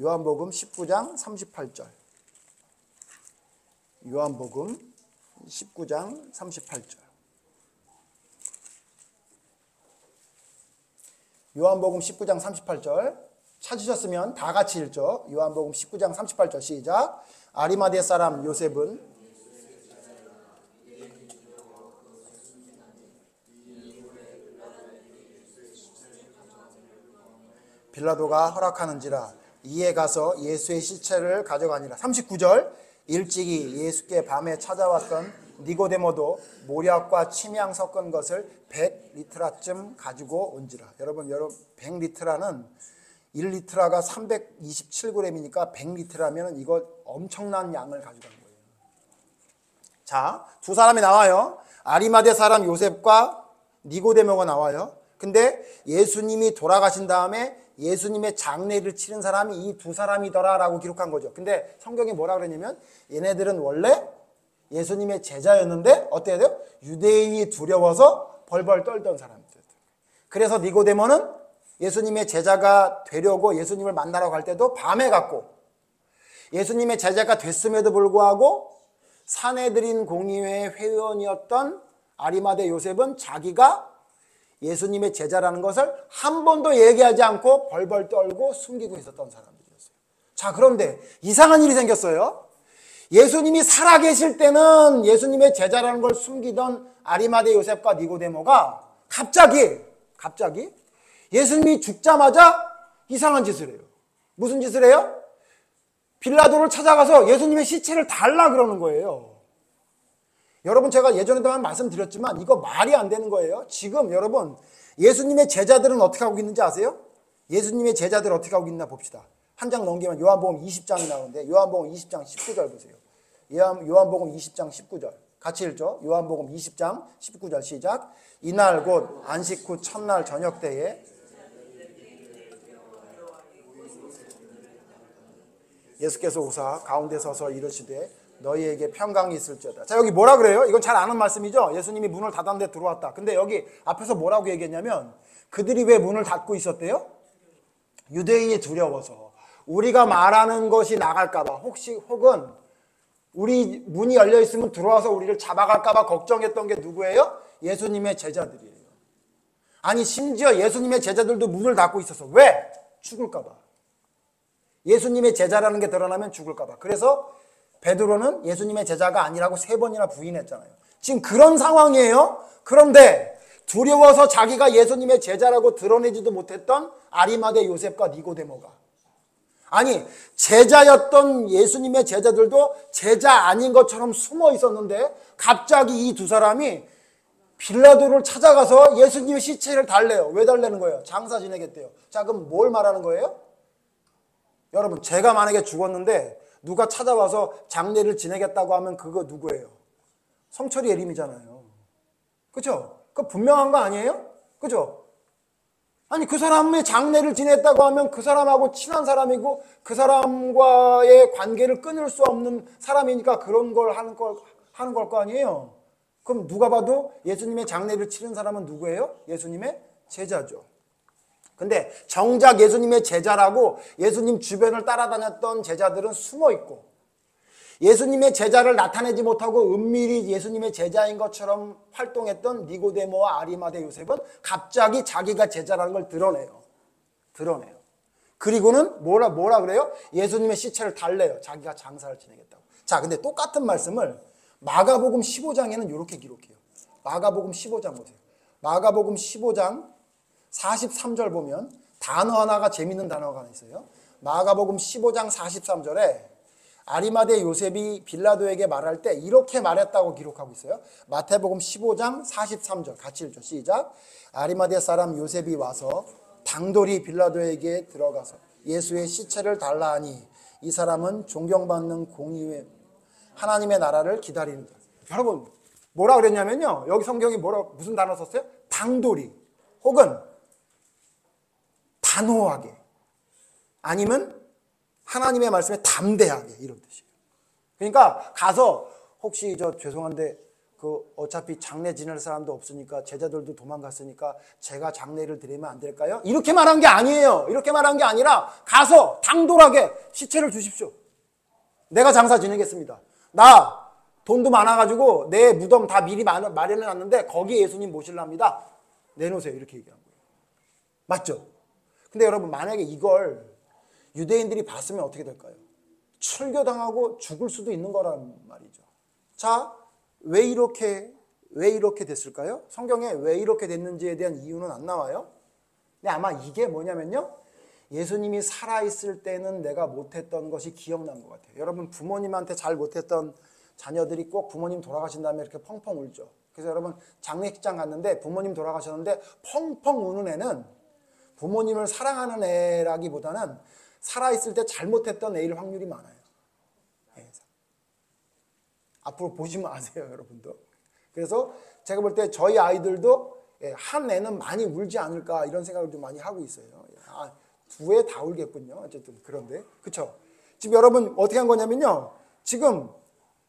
Speaker 1: 요한복음 19장 38절. 요한복음 19장 38절. 요한복음 19장 38절 찾으셨으면 다 같이 읽죠. 요한복음 19장 38절 시작. 아리마대 사람 요셉은 빌라도가 허락하는지라 이에 가서 예수의 시체를 가져가니라. 39절 일찍이 예수께 밤에 찾아왔던 니고데모도 모략과 침향 섞은 것을 100리트라쯤 가지고 온지라. 여러분 100리트라는 1리트라가 327g이니까 100리트라면 이거 엄청난 양을 가져간 거예요. 자, 두 사람이 나와요. 아리마대 사람 요셉과 니고데모가 나와요. 근데 예수님이 돌아가신 다음에 예수님의 장례를 치른 사람이 이 두 사람이더라라고 기록한 거죠. 근데 성경이 뭐라 그러냐면 얘네들은 원래 예수님의 제자였는데 어때야 돼요? 유대인이 두려워서 벌벌 떨던 사람들. 그래서 니고데모는 예수님의 제자가 되려고 예수님을 만나러 갈 때도 밤에 갔고 예수님의 제자가 됐음에도 불구하고 산헤드린 공의회 회원이었던 아리마대 요셉은 자기가 예수님의 제자라는 것을 한 번도 얘기하지 않고 벌벌 떨고 숨기고 있었던 사람들이었어요. 자, 그런데 이상한 일이 생겼어요. 예수님이 살아계실 때는 예수님의 제자라는 걸 숨기던 아리마대 요셉과 니고데모가 갑자기 예수님이 죽자마자 이상한 짓을 해요. 무슨 짓을 해요? 빌라도를 찾아가서 예수님의 시체를 달라 그러는 거예요. 여러분, 제가 예전에도 한 말씀드렸지만 이거 말이 안 되는 거예요. 지금 여러분, 예수님의 제자들은 어떻게 하고 있는지 아세요? 예수님의 제자들 어떻게 하고 있나 봅시다. 한 장 넘기면 요한복음 20장이 나오는데 요한복음 20장 19절 보세요. 요한복음 20장 19절 같이 읽죠. 요한복음 20장 19절 시작. 이날 곧 안식 후 첫날 저녁 때에 예수께서 오사 가운데 서서 이르시되 너희에게 평강이 있을지어다. 자, 여기 뭐라 그래요? 이건 잘 아는 말씀이죠. 예수님이 문을 닫았는데 들어왔다. 근데 여기 앞에서 뭐라고 얘기했냐면 그들이 왜 문을 닫고 있었대요? 유대인이 두려워서 우리가 말하는 것이 나갈까 봐, 혹은 우리 문이 열려 있으면 들어와서 우리를 잡아갈까 봐 걱정했던 게 누구예요? 예수님의 제자들이에요. 아니, 심지어 예수님의 제자들도 문을 닫고 있었어. 왜? 죽을까 봐. 예수님의 제자라는 게 드러나면 죽을까 봐. 그래서 베드로는 예수님의 제자가 아니라고 3번이나 부인했잖아요. 지금 그런 상황이에요. 그런데 두려워서 자기가 예수님의 제자라고 드러내지도 못했던 아리마대 요셉과 니고데모가, 아니, 제자였던 예수님의 제자들도 제자 아닌 것처럼 숨어 있었는데 갑자기 이 두 사람이 빌라도를 찾아가서 예수님의 시체를 달래요. 왜 달래는 거예요? 장사 지내겠대요. 자, 그럼 뭘 말하는 거예요? 여러분, 제가 만약에 죽었는데 누가 찾아와서 장례를 지내겠다고 하면 그거 누구예요? 성철이 예림이잖아요. 그렇죠? 그거 분명한 거 아니에요? 그렇죠? 아니, 그 사람의 장례를 지냈다고 하면 그 사람하고 친한 사람이고 그 사람과의 관계를 끊을 수 없는 사람이니까 그런 걸 하는 걸 거 아니에요? 그럼 누가 봐도 예수님의 장례를 치른 사람은 누구예요? 예수님의 제자죠. 근데 정작 예수님의 제자라고 예수님 주변을 따라다녔던 제자들은 숨어 있고, 예수님의 제자를 나타내지 못하고 은밀히 예수님의 제자인 것처럼 활동했던 니고데모와 아리마대 요셉은 갑자기 자기가 제자라는 걸 드러내요. 그리고는 뭐라 그래요? 예수님의 시체를 달래요. 자기가 장사를 지내겠다고. 자, 근데 똑같은 말씀을 마가복음 15장에는 이렇게 기록해요. 마가복음 15장 보세요. 마가복음 15장 43절 보면 단어 하나가, 재밌는 단어가 하나 있어요. 마가복음 15장 43절에 아리마대 요셉이 빌라도에게 말할 때 이렇게 말했다고 기록하고 있어요. 마태복음 15장 43절 같이 읽죠. 시작. 아리마대 사람 요셉이 와서 당돌이 빌라도에게 들어가서 예수의 시체를 달라 하니 이 사람은 존경받는 공의의 하나님의 나라를 기다리는 자. 여러분, 뭐라 그랬냐면요, 여기 성경이 무슨 단어 썼어요? 당돌이, 혹은 단호하게, 아니면 하나님의 말씀에 담대하게, 이런 뜻이에요. 그러니까 가서 혹시 죄송한데 어차피 장례 지낼 사람도 없으니까 제자들도 도망갔으니까 제가 장례를 드리면 안 될까요? 이렇게 말한 게 아니에요. 이렇게 말한 게 아니라 가서 당돌하게 시체를 주십시오. 내가 장사 지내겠습니다. 나 돈도 많아가지고 내 무덤 다 미리 마련해놨는데 거기에 예수님 모실랍니다. 내놓으세요. 이렇게 얘기한 거예요. 맞죠? 근데 여러분, 만약에 이걸 유대인들이 봤으면 어떻게 될까요? 출교당하고 죽을 수도 있는 거란 말이죠. 자, 왜 이렇게 됐을까요? 성경에 왜 이렇게 됐는지에 대한 이유는 안 나와요. 근데 아마 이게 뭐냐면요, 예수님이 살아있을 때는 내가 못했던 것이 기억난 것 같아요. 여러분, 부모님한테 잘 못했던 자녀들이 꼭 부모님 돌아가신 다음에 이렇게 펑펑 울죠. 그래서 여러분, 장례식장 갔는데 부모님 돌아가셨는데 펑펑 우는 애는 부모님을 사랑하는 애라기보다는 살아있을 때 잘못했던 애일 확률이 많아요. 네. 앞으로 보시면 아세요, 여러분도. 그래서 제가 볼 때 저희 아이들도 한 애는 많이 울지 않을까 이런 생각을 좀 많이 하고 있어요. 두 애 다 울겠군요. 어쨌든 그런데, 그렇죠? 지금 여러분 어떻게 한 거냐면요, 지금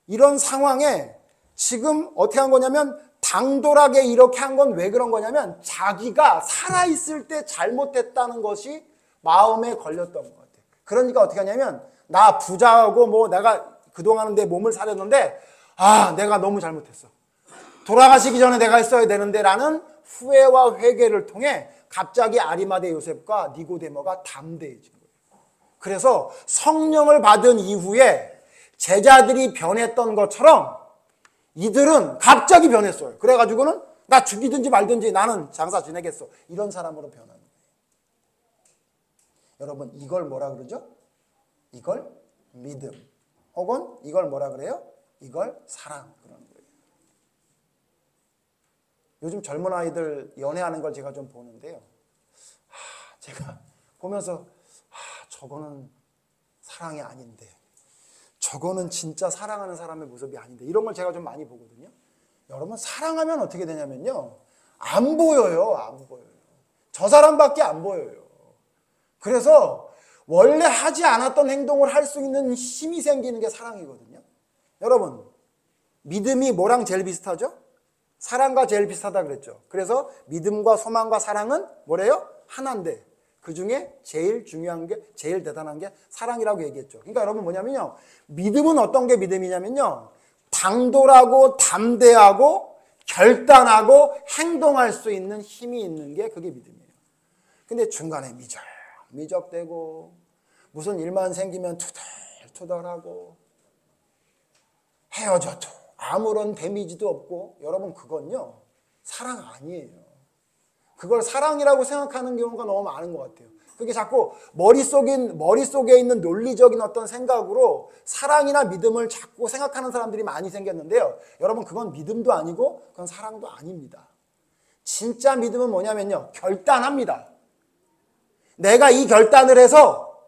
Speaker 1: 이런 상황에 지금 어떻게 한 거냐면 당돌하게 이렇게 한 건 왜 그런 거냐면 자기가 살아있을 때 잘못했다는 것이 마음에 걸렸던 것 같아요. 그러니까 어떻게 하냐면, 나 부자하고 내가 그동안은 내 몸을 사렸는데 내가 너무 잘못했어. 돌아가시기 전에 내가 했어야 되는데 라는 후회와 회개를 통해 갑자기 아리마대 요셉과 니고데모가 담대해진 거예요. 그래서 성령을 받은 이후에 제자들이 변했던 것처럼 이들은 갑자기 변했어요. 그래가지고는 나 죽이든지 말든지 나는 장사 지내겠어, 이런 사람으로 변하는 거예요. 여러분, 이걸 뭐라 그러죠? 이걸 믿음. 혹은 이걸 뭐라 그래요? 이걸 사랑. 그러는 거예요. 요즘 젊은 아이들 연애하는 걸 제가 좀 보는데요. 제가 보면서 저거는 사랑이 아닌데, 저거는 진짜 사랑하는 사람의 모습이 아닌데, 이런 걸 제가 좀 많이 보거든요. 여러분, 사랑하면 어떻게 되냐면요, 안 보여요. 안 보여요. 저 사람밖에 안 보여요. 그래서 원래 하지 않았던 행동을 할 수 있는 힘이 생기는 게 사랑이거든요. 여러분, 믿음이 뭐랑 제일 비슷하죠? 사랑과 제일 비슷하다 그랬죠. 그래서 믿음과 소망과 사랑은 뭐래요? 하나인데 그 중에 제일 중요한 게, 제일 대단한 게 사랑이라고 얘기했죠. 그러니까 여러분 뭐냐면요, 믿음은 어떤 게 믿음이냐면요, 당돌하고 담대하고 결단하고 행동할 수 있는 힘이 있는 게 그게 믿음이에요. 근데 중간에 미적대고 무슨 일만 생기면 투덜투덜하고 헤어져도 아무런 데미지도 없고, 여러분 그건요 사랑 아니에요. 그걸 사랑이라고 생각하는 경우가 너무 많은 것 같아요. 그게 자꾸 머릿속에 있는 논리적인 어떤 생각으로 사랑이나 믿음을 자꾸 생각하는 사람들이 많이 생겼는데요, 여러분 그건 믿음도 아니고 그건 사랑도 아닙니다. 진짜 믿음은 뭐냐면요, 결단합니다. 내가 이 결단을 해서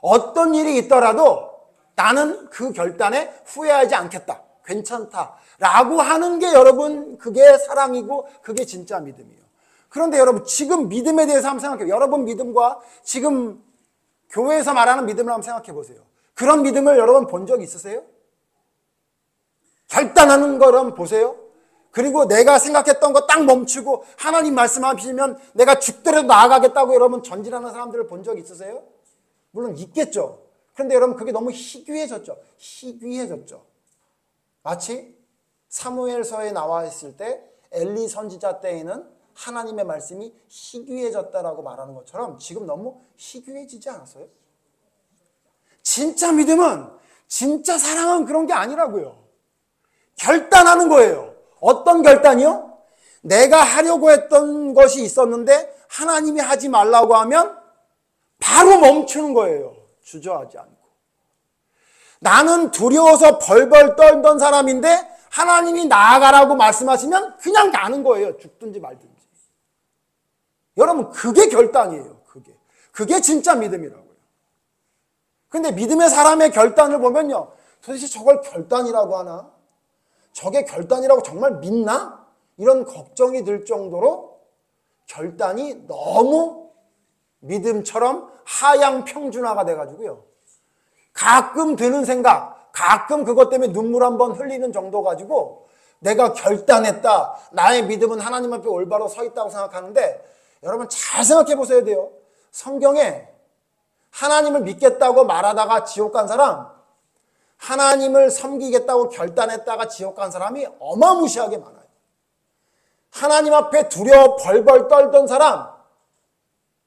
Speaker 1: 어떤 일이 있더라도 나는 그 결단에 후회하지 않겠다, 괜찮다 라고 하는 게 여러분 그게 사랑이고 그게 진짜 믿음이에요. 그런데 여러분 지금 믿음에 대해서 한번 생각해요. 여러분 믿음과 지금 교회에서 말하는 믿음을 한번 생각해 보세요. 그런 믿음을 여러분 본 적 있으세요? 결단하는 걸 한번 보세요. 그리고 내가 생각했던 거 딱 멈추고 하나님 말씀하시면 내가 죽더라도 나아가겠다고 여러분 전진하는 사람들을 본 적 있으세요? 물론 있겠죠. 그런데 여러분 그게 너무 희귀해졌죠. 마치 사무엘서에 나와 있을 때 엘리 선지자 때에는 하나님의 말씀이 희귀해졌다라고 말하는 것처럼 지금 너무 희귀해지지 않았어요? 진짜 믿음은, 진짜 사랑은 그런 게 아니라고요. 결단하는 거예요. 어떤 결단이요? 내가 하려고 했던 것이 있었는데 하나님이 하지 말라고 하면 바로 멈추는 거예요. 주저하지 않고. 나는 두려워서 벌벌 떨던 사람인데 하나님이 나아가라고 말씀하시면 그냥 가는 거예요. 죽든지 말든지. 여러분 그게 결단이에요. 그게 진짜 믿음이라고요. 그런데 믿음의 사람의 결단을 보면요, 도대체 저걸 결단이라고 하나? 저게 결단이라고 정말 믿나? 이런 걱정이 들 정도로 결단이 너무 믿음처럼 하향 평준화가 돼가지고요, 가끔 드는 생각, 가끔 그것 때문에 눈물 한번 흘리는 정도 가지고 내가 결단했다, 나의 믿음은 하나님 앞에 올바로 서 있다고 생각하는데, 여러분 잘 생각해 보셔야 돼요. 성경에 하나님을 믿겠다고 말하다가 지옥 간 사람, 하나님을 섬기겠다고 결단했다가 지옥 간 사람이 어마무시하게 많아요. 하나님 앞에 두려워 벌벌 떨던 사람,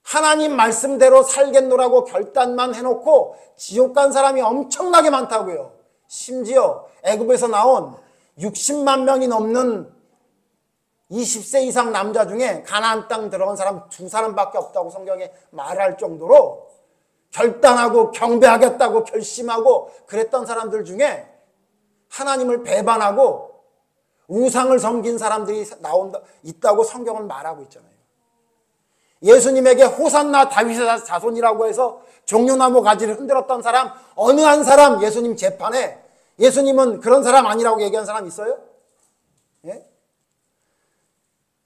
Speaker 1: 하나님 말씀대로 살겠노라고 결단만 해놓고 지옥 간 사람이 엄청나게 많다고요. 심지어 애굽에서 나온 60만 명이 넘는 20세 이상 남자 중에 가나안 땅 들어간 사람 2사람밖에 없다고 성경에 말할 정도로 결단하고 경배하겠다고 결심하고 그랬던 사람들 중에 하나님을 배반하고 우상을 섬긴 사람들이 있다고 성경은 말하고 있잖아요. 예수님에게 호산나 다윗의 자손이라고 해서 종려나무 가지를 흔들었던 사람, 어느 한 사람 예수님 재판에 예수님은 그런 사람 아니라고 얘기한 사람 있어요? 예?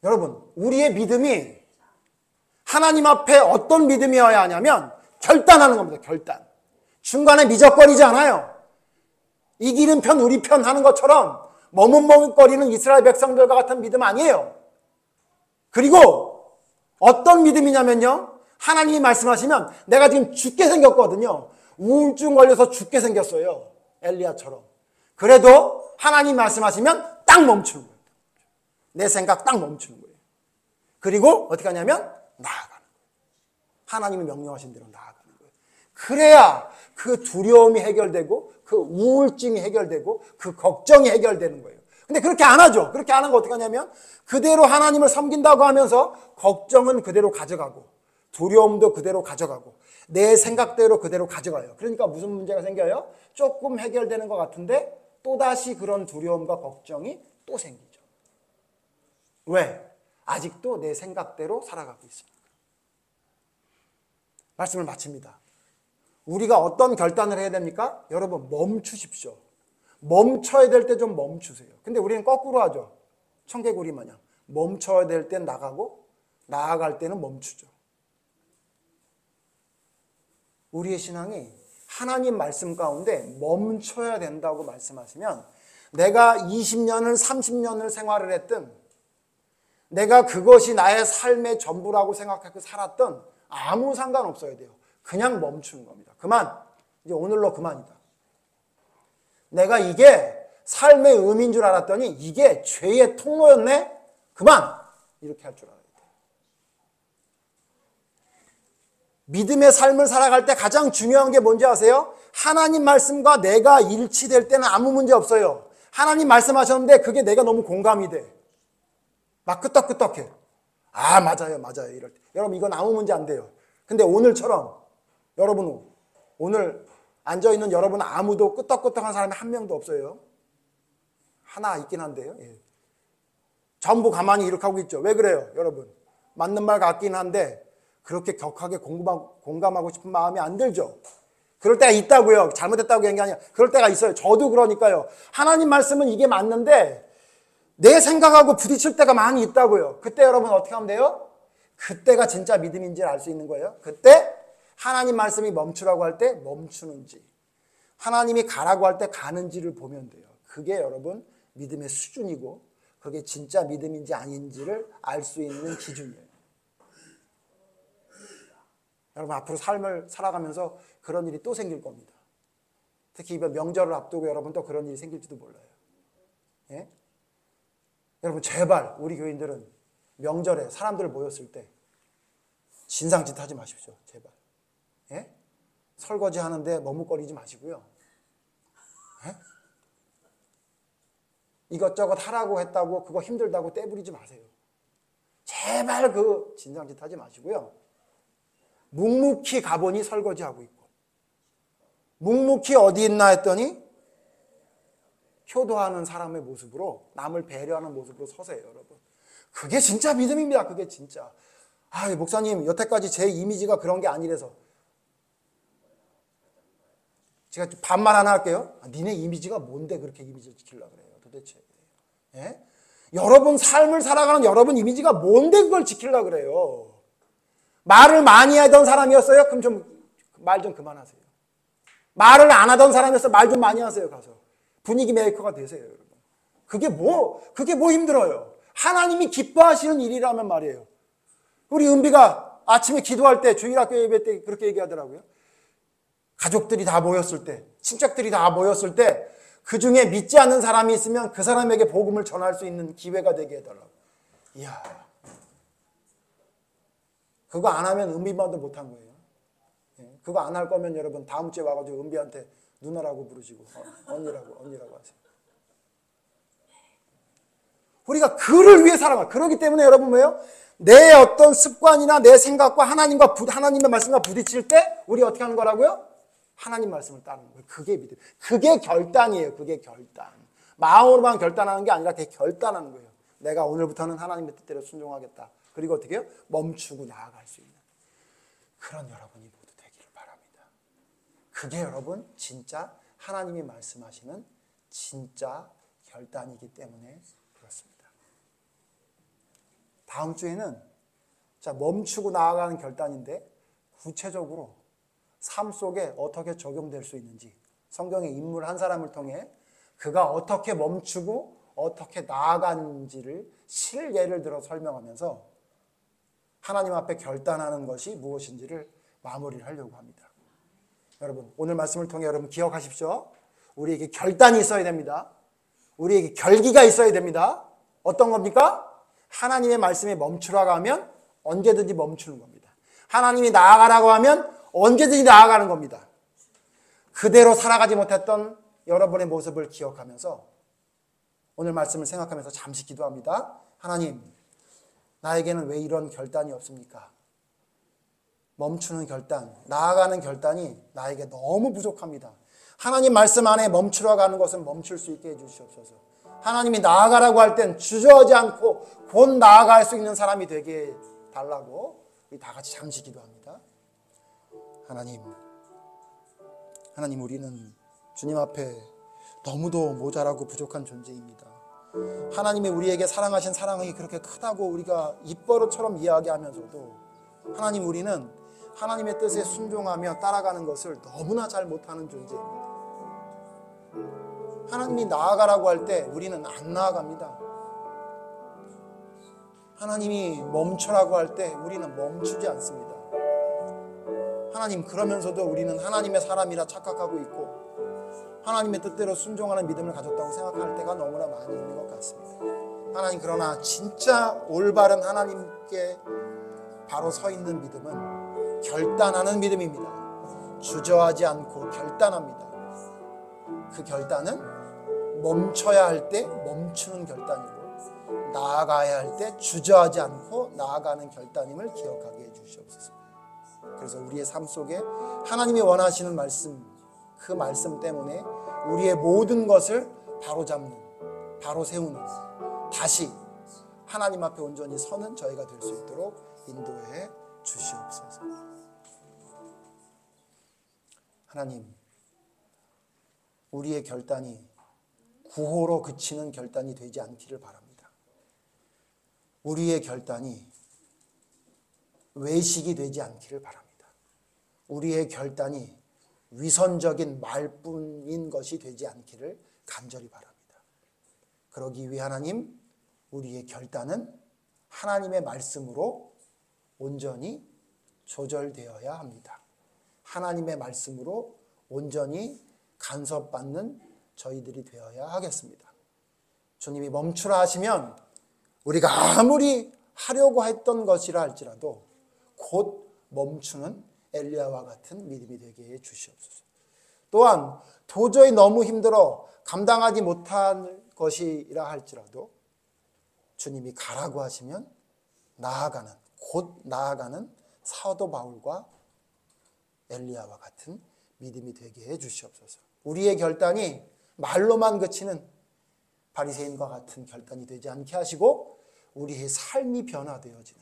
Speaker 1: 여러분, 우리의 믿음이 하나님 앞에 어떤 믿음이어야 하냐면 결단하는 겁니다. 결단. 중간에 미적거리지 않아요. 이기는 편 우리 편 하는 것처럼 머뭇머뭇거리는 이스라엘 백성들과 같은 믿음 아니에요. 그리고 어떤 믿음이냐면요, 하나님이 말씀하시면 내가 지금 죽게 생겼거든요. 우울증 걸려서 죽게 생겼어요. 엘리야처럼. 그래도 하나님 말씀하시면 딱 멈추는 거예요. 내 생각 딱 멈추는 거예요. 그리고 어떻게 하냐면 나아가는 거예요. 하나님이 명령하신 대로 나아가는 거예요. 그래야 그 두려움이 해결되고 그 우울증이 해결되고 그 걱정이 해결되는 거예요. 근데 그렇게 안 하죠. 그렇게 안 하고 어떻게 하냐면 그대로 하나님을 섬긴다고 하면서 걱정은 그대로 가져가고 두려움도 그대로 가져가고 내 생각대로 그대로 가져가요. 그러니까 무슨 문제가 생겨요? 조금 해결되는 것 같은데 또다시 그런 두려움과 걱정이 또 생기죠. 왜? 아직도 내 생각대로 살아가고 있습니다. 말씀을 마칩니다. 우리가 어떤 결단을 해야 됩니까? 여러분 멈추십시오. 멈춰야 될 때 좀 멈추세요. 근데 우리는 거꾸로 하죠. 청개구리 마냥. 멈춰야 될 땐 나가고 나아갈 때는 멈추죠. 우리의 신앙이 하나님 말씀 가운데 멈춰야 된다고 말씀하시면 내가 20년을 30년을 생활을 했든 내가 그것이 나의 삶의 전부라고 생각하고 살았던 아무 상관없어야 돼요. 그냥 멈추는 겁니다. 그만. 이제 오늘로 그만이다. 내가 이게 삶의 의미인 줄 알았더니 이게 죄의 통로였네? 그만! 이렇게 할 줄 알아야 돼요. 믿음의 삶을 살아갈 때 가장 중요한 게 뭔지 아세요? 하나님 말씀과 내가 일치될 때는 아무 문제 없어요. 하나님 말씀하셨는데 그게 내가 너무 공감이 돼. 막 끄떡끄떡해. 아, 맞아요. 이럴 때. 여러분, 이건 아무 문제 안 돼요. 근데 오늘처럼, 여러분, 오늘 앉아있는 여러분 아무도 끄떡끄떡한 사람이 한 명도 없어요. 하나 있긴 한데요. 예. 전부 가만히 이렇게 하고 있죠. 왜 그래요, 여러분? 맞는 말 같긴 한데, 그렇게 격하게 공감하고 싶은 마음이 안 들죠. 그럴 때가 있다고요. 잘못했다고 얘기 아니라 그럴 때가 있어요. 저도 그러니까요. 하나님 말씀은 이게 맞는데, 내 생각하고 부딪힐 때가 많이 있다고요. 그때 여러분 어떻게 하면 돼요? 그때가 진짜 믿음인지 알 수 있는 거예요. 그때 하나님 말씀이 멈추라고 할 때 멈추는지, 하나님이 가라고 할 때 가는지를 보면 돼요. 그게 여러분 믿음의 수준이고 그게 진짜 믿음인지 아닌지를 알 수 있는 기준이에요. 여러분 앞으로 삶을 살아가면서 그런 일이 또 생길 겁니다. 특히 이번 명절을 앞두고 여러분 또 그런 일이 생길지도 몰라요. 예? 여러분 제발 우리 교인들은 명절에 사람들 모였을 때 진상짓 하지 마십시오. 제발. 예? 설거지 하는데 머뭇거리지 마시고요. 예? 이것저것 하라고 했다고 그거 힘들다고 떼부리지 마세요. 제발 그 진상짓 하지 마시고요. 묵묵히 가보니 설거지하고 있고 묵묵히 어디 있나 했더니 효도하는 사람의 모습으로 남을 배려하는 모습으로 서세요. 여러분. 그게 진짜 믿음입니다. 그게 진짜. 아, 목사님 여태까지 제 이미지가 그런 게 아니라서 제가 반말 하나 할게요. 니네 이미지가 뭔데 그렇게 이미지를 지키려고 그래요 도대체. 예? 여러분 삶을 살아가는 여러분 이미지가 뭔데 그걸 지키려고 그래요. 말을 많이 하던 사람이었어요? 그럼 좀 말 좀 그만하세요. 말을 안 하던 사람이었어요? 말 좀 많이 하세요. 가서 분위기 메이커가 되세요. 여러분. 그게 뭐 힘들어요. 하나님이 기뻐하시는 일이라면 말이에요. 우리 은비가 아침에 기도할 때 주일학교 예배 때 그렇게 얘기하더라고요. 가족들이 다 모였을 때, 친척들이 다 모였을 때 그 중에 믿지 않는 사람이 있으면 그 사람에게 복음을 전할 수 있는 기회가 되게 해달라고. 이야, 그거 안 하면 은비만도 못한 거예요. 그거 안 할 거면 여러분 다음 주에 와가지고 은비한테 누나라고 부르시고 언니라고 하세요. 우리가 그를 위해 살아가. 그렇기 때문에 여러분 뭐예요? 내 어떤 습관이나 내 생각과 하나님의 말씀과 부딪힐 때 우리 어떻게 하는 거라고요? 하나님 말씀을 따르는 거예요. 그게 믿음. 그게 결단이에요. 그게 결단. 마음으로만 결단하는 게 아니라 그게 결단하는 거예요. 내가 오늘부터는 하나님의 뜻대로 순종하겠다. 그리고 어떻게 해요? 멈추고 나아갈 수 있는 그런 여러분이 모두 되기를 바랍니다. 그게 여러분 진짜 하나님이 말씀하시는 진짜 결단이기 때문에 그렇습니다. 다음 주에는 자 멈추고 나아가는 결단인데 구체적으로 삶 속에 어떻게 적용될 수 있는지 성경의 인물 한 사람을 통해 그가 어떻게 멈추고 어떻게 나아간지를 실예를 들어 설명하면서 하나님 앞에 결단하는 것이 무엇인지를 마무리를 하려고 합니다. 여러분 오늘 말씀을 통해 여러분 기억하십시오. 우리에게 결단이 있어야 됩니다. 우리에게 결기가 있어야 됩니다. 어떤 겁니까? 하나님의 말씀에 멈추라고 하면 언제든지 멈추는 겁니다. 하나님이 나아가라고 하면 언제든지 나아가는 겁니다. 그대로 살아가지 못했던 여러분의 모습을 기억하면서 오늘 말씀을 생각하면서 잠시 기도합니다. 하나님, 나에게는 왜 이런 결단이 없습니까? 멈추는 결단, 나아가는 결단이 나에게 너무 부족합니다. 하나님 말씀 안에 멈추러 가는 것은 멈출 수 있게 해주시옵소서. 하나님이 나아가라고 할 땐 주저하지 않고 곧 나아갈 수 있는 사람이 되게 달라고 우리 다 같이 잠시 기도합니다. 하나님 우리는 주님 앞에 너무도 모자라고 부족한 존재입니다. 하나님이 우리에게 사랑하신 사랑이 그렇게 크다고 우리가 입버릇처럼 이야기하면서도 하나님 우리는 하나님의 뜻에 순종하며 따라가는 것을 너무나 잘 못하는 존재입니다. 하나님이 나아가라고 할 때 우리는 안 나아갑니다. 하나님이 멈추라고 할 때 우리는 멈추지 않습니다. 하나님 그러면서도 우리는 하나님의 사람이라 착각하고 있고 하나님의 뜻대로 순종하는 믿음을 가졌다고 생각할 때가 너무나 많이 있는 것 같습니다. 하나님 그러나 진짜 올바른 하나님께 바로 서 있는 믿음은 결단하는 믿음입니다. 주저하지 않고 결단합니다. 그 결단은 멈춰야 할 때 멈추는 결단이고 나아가야 할 때 주저하지 않고 나아가는 결단임을 기억하게 해주시옵소서. 그래서 우리의 삶 속에 하나님이 원하시는 말씀, 그 말씀 때문에 우리의 모든 것을 바로잡는, 바로 세우는, 다시 하나님 앞에 온전히 서는 저희가 될 수 있도록 인도해 주시옵소서. 하나님, 우리의 결단이 구호로 그치는 결단이 되지 않기를 바랍니다. 우리의 결단이 외식이 되지 않기를 바랍니다. 우리의 결단이 위선적인 말뿐인 것이 되지 않기를 간절히 바랍니다. 그러기 위해 하나님, 우리의 결단은 하나님의 말씀으로 온전히 조절되어야 합니다. 하나님의 말씀으로 온전히 간섭받는 저희들이 되어야 하겠습니다. 주님이 멈추라 하시면 우리가 아무리 하려고 했던 것이라 할지라도 곧 멈추는 엘리야와 같은 믿음이 되게 해 주시옵소서. 또한 도저히 너무 힘들어 감당하지 못할 것이라 할지라도 주님이 가라고 하시면 곧 나아가는 사도 바울과 엘리야와 같은 믿음이 되게 해 주시옵소서. 우리의 결단이 말로만 그치는 바리새인과 같은 결단이 되지 않게 하시고 우리의 삶이 변화되어지는,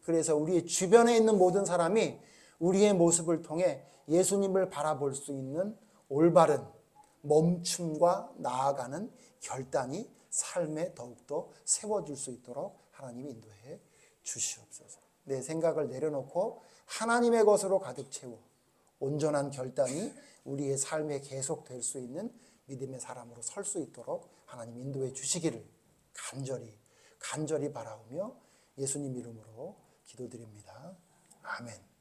Speaker 1: 그래서 우리의 주변에 있는 모든 사람이 우리의 모습을 통해 예수님을 바라볼 수 있는 올바른 멈춤과 나아가는 결단이 삶에 더욱더 세워질 수 있도록 하나님이 인도해 주시옵소서. 내 생각을 내려놓고 하나님의 것으로 가득 채워 온전한 결단이 우리의 삶에 계속될 수 있는 믿음의 사람으로 설 수 있도록 하나님 인도해 주시기를 간절히 바라오며 예수님 이름으로 기도드립니다. 아멘.